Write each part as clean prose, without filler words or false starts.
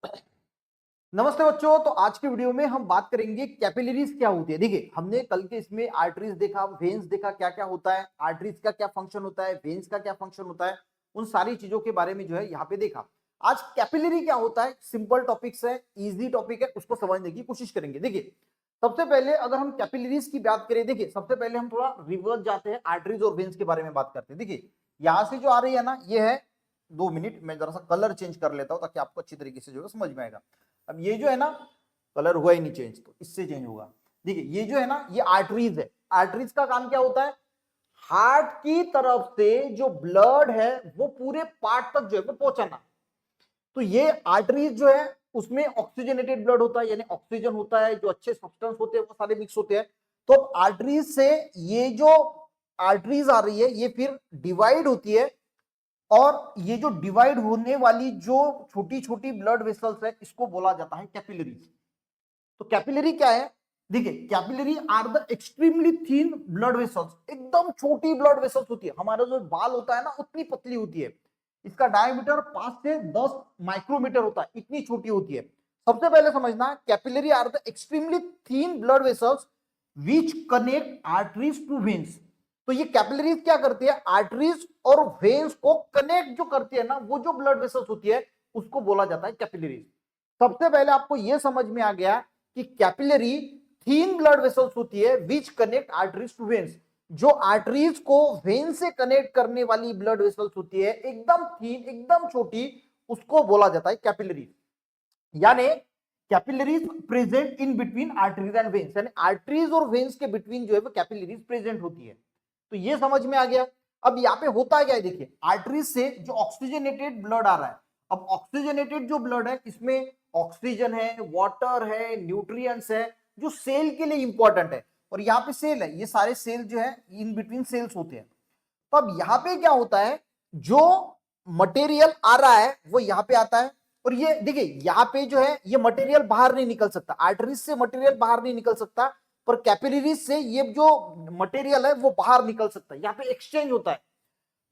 नमस्ते बच्चों। तो आज के वीडियो में हम बात करेंगे कैपिलरीज क्या होती है। देखिए, हमने कल के इसमें आर्टरीज देखा, वेन्स देखा, क्या क्या होता है, आर्टरीज का क्या फंक्शन होता है, वेन्स का क्या फंक्शन होता है, उन सारी चीजों के बारे में जो है यहाँ पे देखा। आज कैपिलरी क्या होता है, सिंपल टॉपिक्स है, इजी टॉपिक है, उसको समझने की कोशिश करेंगे। देखिए, सबसे पहले अगर हम कैपिलरीज की बात करें, देखिए सबसे पहले हम थोड़ा रिवर्स जाते हैं, आर्टरीज और वेन्स के बारे में बात करते हैं। देखिए, यहां से जो आ रही है ना, ये है 2 मिनट, मैं जरा सा कलर चेंज कर लेता हूं ताकि आपको अच्छी तरीके से जो है समझ में आएगा। अब ये जो है ना, कलर हुआ ही नहीं चेंज, तो इससे चेंज होगा। देखिए, ये जो है ना, ये आर्टरीज है। आर्टरीज का काम क्या होता है, हार्ट की तरफ से जो ब्लड है वो पूरे पार्ट तक जो है वो पहुंचाना। तो ये आर्टरीज जो है उसमें ऑक्सीजनेटेड ब्लड होता है, यानी ऑक्सीजन होता है, जो अच्छे सब्सटेंस होते हैं वो सारे मिक्स होते हैं। तो आर्टरीज से ये जो आर्टरीज आ रही है ये फिर डिवाइड होती है, और ये जो डिवाइड होने वाली जो छोटी छोटी ब्लड वेसल्स है इसको बोला जाता है कैपिलरीज। तो कैपिलरी क्या है, देखिए capillary are the extremely thin blood vessels. एकदम छोटी ब्लड वेसल्स होती है, हमारा जो बाल होता है ना उतनी पतली होती है। इसका डायमीटर 5 से 10 माइक्रोमीटर होता है, इतनी छोटी होती है। सबसे पहले समझना, capillary are the extremely thin blood vessels which connect arteries to veins. तो ये कैपिलरीज क्या करती है, आर्टरीज और वेन्स को कनेक्ट जो करती है ना, वो जो ब्लड वेसल्स होती है उसको बोला जाता है कैपिलरीज। सबसे पहले आपको यह समझ में आ गया कि कैपिलरी थीन ब्लड वेसल्स होती है which connect arteries to veins. जो आर्टरीज को वेन से कनेक्ट करने वाली ब्लड वेसल्स होती है एकदम थीन, एकदम छोटी, उसको बोला जाता है कैपिलरी। यानी capillaries present in between arteries and veins, यानी आर्टरीज और वेन्स के बिटवीन जो है वो कैपिलरीज प्रेजेंट होती है। तो ये समझ में आ गया। अब यहाँ पे होता है क्या है, देखिए आर्टरीज से जो ऑक्सीजनेटेड ब्लड आ रहा है, अब ऑक्सीजनेटेड जो ब्लड है इसमें ऑक्सीजन है, वाटर है, न्यूट्रिएंट्स है, जो सेल के लिए इंपॉर्टेंट है। और यहाँ पे सेल है, ये सारे सेल जो है इन बिटवीन सेल्स होते हैं। तो अब यहाँ पे क्या होता है, जो मटेरियल आ रहा है वो यहाँ पे आता है, और ये देखिए यहाँ पे जो है ये मटेरियल बाहर नहीं निकल सकता, आर्टरीज से मटेरियल बाहर नहीं निकल सकता, पर कैपिलरीज से ये जो मटेरियल है वो बाहर निकल सकता है, यहाँ पे एक्सचेंज होता है।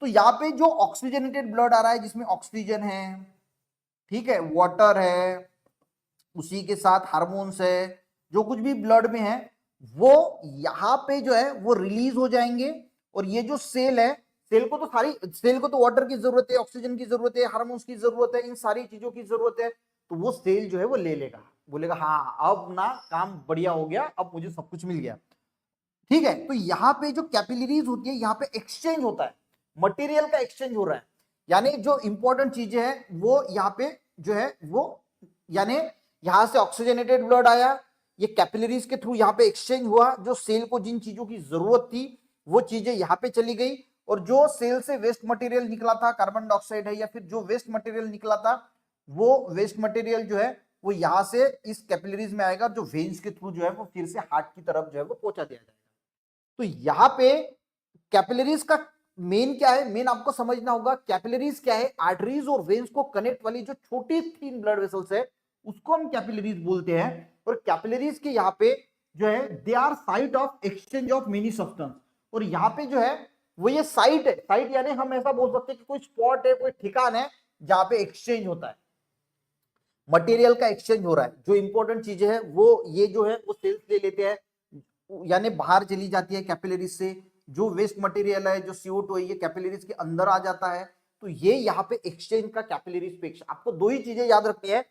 तो यहाँ पे जो ऑक्सीजनेटेड ब्लड आ रहा है जिसमें ऑक्सीजन है, ठीक है, वाटर है, उसी के साथ हार्मोन्स है, जो कुछ भी ब्लड में है वो यहाँ पे जो है वो रिलीज हो जाएंगे। और ये जो सेल है, सेल को तो वाटर की जरूरत है, ऑक्सीजन की जरूरत है, हार्मोन्स की जरूरत है, इन सारी चीजों की जरूरत है। तो वो सेल जो है वो ले लेगा, बोलेगा हाँ अब ना काम बढ़िया हो गया, अब मुझे सब कुछ मिल गया। ठीक है, तो यहाँ पे जो कैपिलरीज होती है यहाँ पे एक्सचेंज होता है, मटेरियल का एक्सचेंज हो रहा है। यानी जो इंपॉर्टेंट चीजें हैं वो यहाँ पे जो है वो, यानी यहां से ऑक्सीजनेटेड ब्लड आया, ये कैपिलरीज के थ्रू यहाँ पे एक्सचेंज हुआ, जो सेल को जिन चीजों की जरूरत थी वो चीजें यहाँ पे चली गई, और जो सेल से वेस्ट मटेरियल निकला था, कार्बन डाइऑक्साइड है या फिर जो वेस्ट मटेरियल निकला था, वो वेस्ट मटेरियल जो है वो यहां से इस कैपिलरीज में आएगा, जो वेन्स के थ्रू जो है वो फिर से हार्ट की तरफ जो है वो पहुंचा दिया जाएगा। तो यहां पे कैपिलरीज का मेन क्या है, मेन आपको समझना होगा कैपिलरीज क्या है, आर्टरीज और वेन्स को कनेक्ट वाली जो छोटी थीन ब्लड वेसल्स है उसको हम कैपिलरीज बोलते हैं। और कैपिलरीज के यहाँ पे जो है they are site of exchange of many substance. और यहाँ पे जो है वो ये साइट है, साइट यानी हम ऐसा बोल सकते हैं कि कोई स्पॉट है, कोई ठिकाना है जहां पे एक्सचेंज होता है, मटेरियल का एक्सचेंज हो रहा है। जो इंपॉर्टेंट चीजें है वो ये जो है वो सेल्स ले लेते हैं, यानी बाहर चली जाती है कैपिलरीज से। जो वेस्ट मटेरियल है, जो CO2 है, ये कैपिलरीज के अंदर आ जाता है। तो ये यहाँ पे एक्सचेंज का कैपिलरीज पे आपको दो ही चीजें याद रखनी है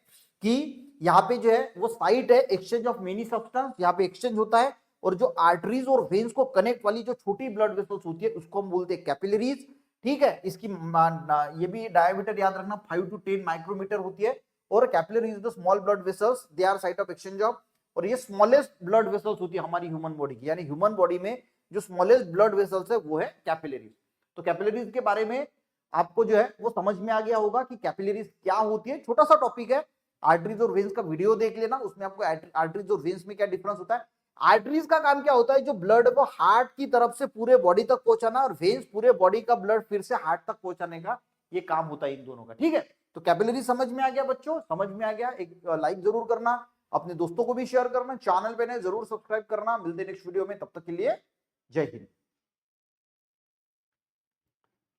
कि यहाँ पे जो है वो साइट है एक्सचेंज ऑफ मेनी सब्सटेंस, यहाँ पे एक्सचेंज होता है। और जो आर्टरीज और वेन्स को कनेक्ट वाली जो छोटी ब्लड वेसल्स होती है उसको हम बोलते हैं कैपिलरीज। ठीक है, इसकी ये भी डायमीटर याद रखना 5 to 10 माइक्रोमीटर होती है। और capillary is the small blood vessels, they are site of exchange of, और ये स्मॉलेस्ट ब्लड वेसल्स होती है हमारी ह्यूमन बॉडी की, यानी ह्यूमन बॉडी में जो स्मॉलेस्ट ब्लड वेसल्स है वो है कैपिलरीज। तो कैपिलरीज के बारे में आपको जो है वो समझ में आ गया होगा कि कैपिलरीज क्या होती है। छोटा सा टॉपिक है, आर्टरीज और वेन्स का वीडियो देख लेना, उसमें आपको आर्टरीज और वेन्स में क्या डिफरेंस होता है। आर्टरीज का काम क्या होता है, जो ब्लड को हार्ट की तरफ से पूरे बॉडी तक पहुंचाना, और वेन्स पूरे बॉडी का ब्लड फिर से हार्ट तक पहुंचाने का ये काम होता है इन दोनों का। ठीक है, तो कैपिलरी समझ में आ गया बच्चों, समझ में आ गया, एक लाइक जरूर करना, अपने दोस्तों को भी शेयर करना, चैनल पे नए जरूर सब्सक्राइब करना। मिलते हैं नेक्स्ट वीडियो में, तब तक के लिए जय हिंद।